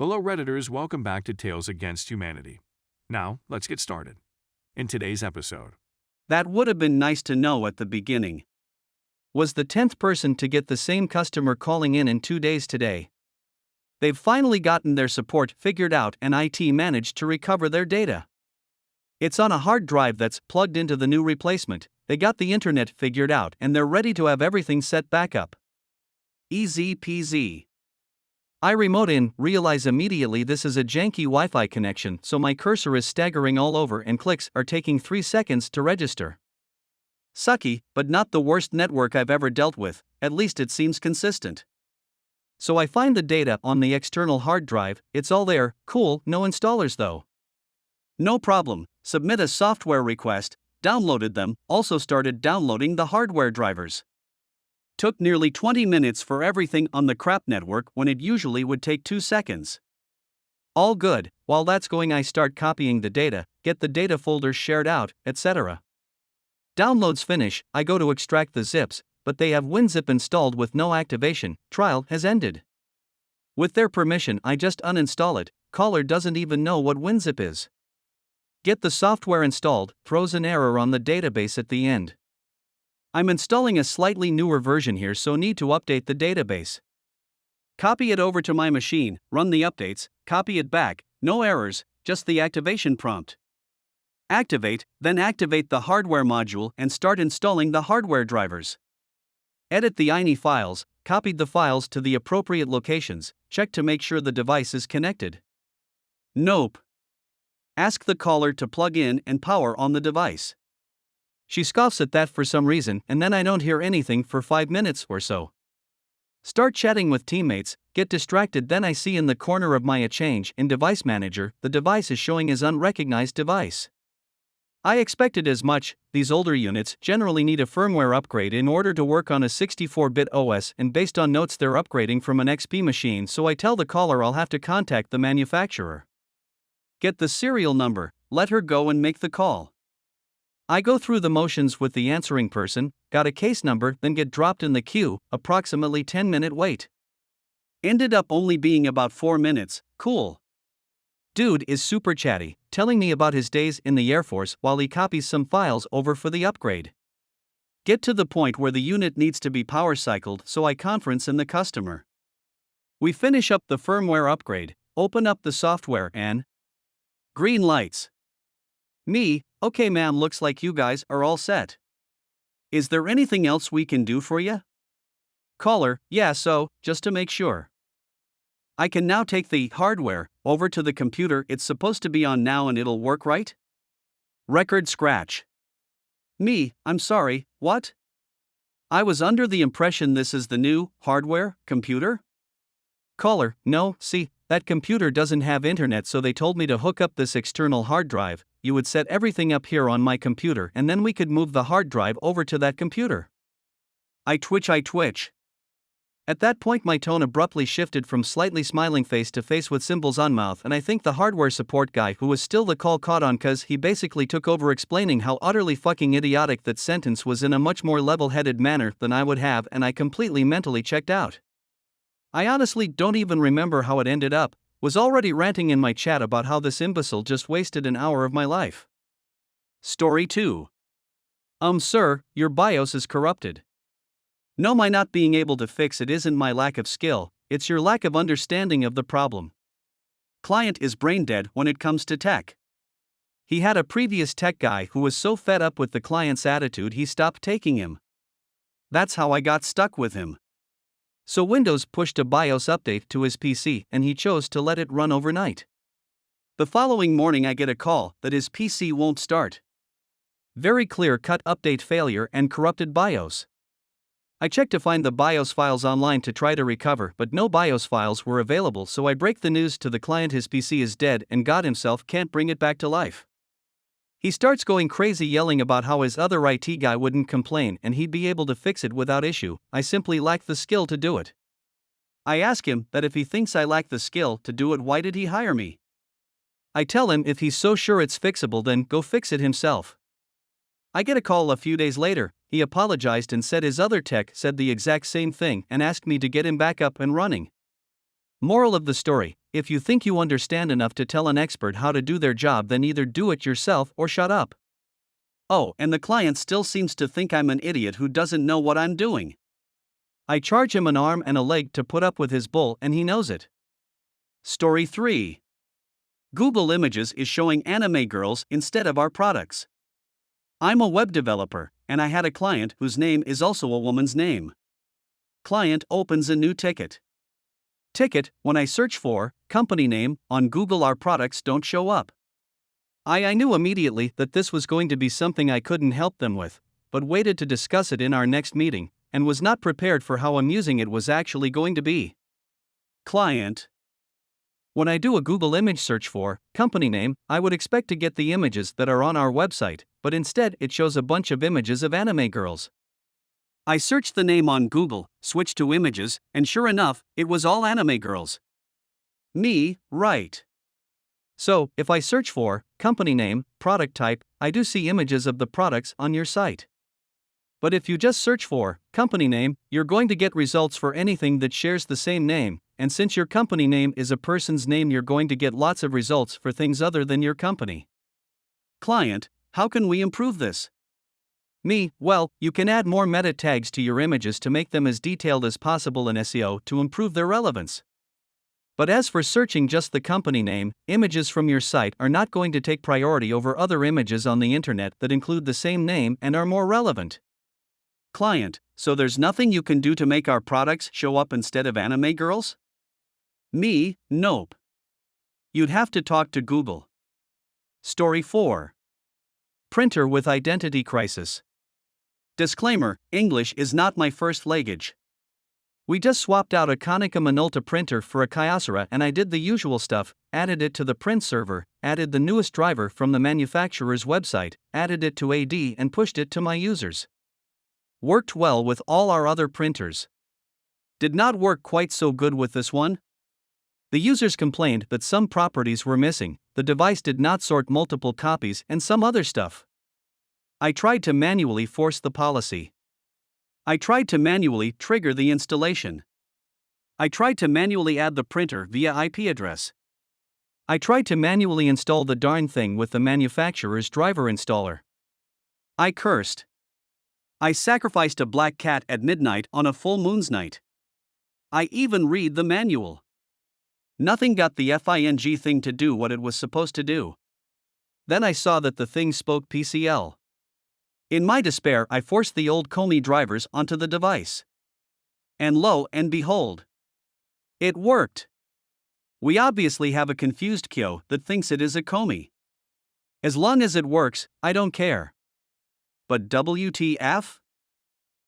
Hello Redditors, welcome back to Tales Against Humanity. Now, let's get started. In today's episode, That would have been nice to know at the beginning. Was the 10th person to get the same customer calling in 2 days today. They've finally gotten their support figured out and IT managed to recover their data. It's on a hard drive that's plugged into the new replacement. They got the internet figured out and they're ready to have everything set back up. Easy peasy. I remote in, realize immediately this is a janky Wi-Fi connection, so my cursor is staggering all over and clicks are taking 3 seconds to register. Sucky, but not the worst network I've ever dealt with, at least it seems consistent. So I find the data on the external hard drive, it's all there, cool, no installers though. No problem, submit a software request, downloaded them, also started downloading the hardware drivers. Took nearly 20 minutes for everything on the crap network when it usually would take 2 seconds. All good, while that's going I start copying the data, get the data folders shared out, etc. Downloads finish, I go to extract the zips, but they have WinZip installed with no activation, trial has ended. With their permission I just uninstall it, caller doesn't even know what WinZip is. Get the software installed, throws an error on the database at the end. I'm installing a slightly newer version here so need to update the database. Copy it over to my machine, run the updates, copy it back, no errors, just the activation prompt. Activate, then activate the hardware module and start installing the hardware drivers. Edit the INI files, copied the files to the appropriate locations, check to make sure the device is connected. Nope. Ask the caller to plug in and power on the device. She scoffs at that for some reason and then I don't hear anything for 5 minutes or so. Start chatting with teammates, get distracted, then I see in the corner of my change in device manager, the device is showing as unrecognized device. I expected as much. These older units generally need a firmware upgrade in order to work on a 64-bit OS, and based on notes they're upgrading from an XP machine, so I tell the caller I'll have to contact the manufacturer. Get the serial number, let her go and make the call. I go through the motions with the answering person, got a case number, then get dropped in the queue, approximately 10-minute wait. Ended up only being about 4 minutes, cool. Dude is super chatty, telling me about his days in the Air Force while he copies some files over for the upgrade. Get to the point where the unit needs to be power cycled, so I conference in the customer. We finish up the firmware upgrade, open up the software and green lights. Me, okay ma'am, looks like you guys are all set. Is there anything else we can do for you? Caller, yeah, so, just to make sure. I can now take the hardware over to the computer it's supposed to be on now and it'll work, right? Record scratch. Me, I'm sorry, what? I was under the impression this is the new hardware computer? Caller, no, see, that computer doesn't have internet, so they told me to hook up this external hard drive. You would set everything up here on my computer and then we could move the hard drive over to that computer. I twitch. At that point my tone abruptly shifted from slightly smiling face to face with symbols on mouth, and I think the hardware support guy who was still the call caught on, cause he basically took over explaining how utterly fucking idiotic that sentence was in a much more level-headed manner than I would have, and I completely mentally checked out. I honestly don't even remember how it ended up. Was already ranting in my chat about how this imbecile just wasted an hour of my life. Story 2. Sir, your BIOS is corrupted. No, my not being able to fix it isn't my lack of skill, it's your lack of understanding of the problem. Client is brain dead when it comes to tech. He had a previous tech guy who was so fed up with the client's attitude he stopped taking him. That's how I got stuck with him. So Windows pushed a BIOS update to his PC and he chose to let it run overnight. The following morning I get a call that his PC won't start. Very clear-cut update failure and corrupted BIOS. I checked to find the BIOS files online to try to recover, but no BIOS files were available, so I break the news to the client his PC is dead and God himself can't bring it back to life. He starts going crazy yelling about how his other IT guy wouldn't complain and he'd be able to fix it without issue. I simply lack the skill to do it. I ask him that if he thinks I lack the skill to do it, why did he hire me? I tell him if he's so sure it's fixable then go fix it himself. I get a call a few days later. He apologized and said his other tech said the exact same thing and asked me to get him back up and running. Moral of the story, if you think you understand enough to tell an expert how to do their job, then either do it yourself or shut up. Oh, and the client still seems to think I'm an idiot who doesn't know what I'm doing. I charge him an arm and a leg to put up with his bull, and he knows it. Story 3. Google Images is showing anime girls instead of our products. I'm a web developer, and I had a client whose name is also a woman's name. Client opens a new ticket. Ticket, when I search for company name on Google, our products don't show up. I knew immediately that this was going to be something I couldn't help them with, but waited to discuss it in our next meeting, and was not prepared for how amusing it was actually going to be. Client. When I do a Google image search for company name, I would expect to get the images that are on our website, but instead it shows a bunch of images of anime girls. I searched the name on Google, switched to images, and sure enough, it was all anime girls. Me, right. So, if I search for company name, product type, I do see images of the products on your site. But if you just search for company name, you're going to get results for anything that shares the same name, and since your company name is a person's name, you're going to get lots of results for things other than your company. Client, how can we improve this? Me, well, you can add more meta tags to your images to make them as detailed as possible in SEO to improve their relevance. But as for searching just the company name, images from your site are not going to take priority over other images on the internet that include the same name and are more relevant. Client, so there's nothing you can do to make our products show up instead of anime girls? Me, nope. You'd have to talk to Google. Story 4. Printer with identity crisis. Disclaimer: English is not my first language. We just swapped out a Konica Minolta printer for a Kyocera, and I did the usual stuff: added it to the print server, added the newest driver from the manufacturer's website, added it to AD, and pushed it to my users. Worked well with all our other printers. Did not work quite so good with this one. The users complained that some properties were missing, the device did not sort multiple copies, and some other stuff. I tried to manually force the policy. I tried to manually trigger the installation. I tried to manually add the printer via IP address. I tried to manually install the darn thing with the manufacturer's driver installer. I cursed. I sacrificed a black cat at midnight on a full moon's night. I even read the manual. Nothing got the FING thing to do what it was supposed to do. Then I saw that the thing spoke PCL. In my despair, I forced the old Komi drivers onto the device. And lo and behold, it worked. We obviously have a confused Kyo that thinks it is a Komi. As long as it works, I don't care. But WTF?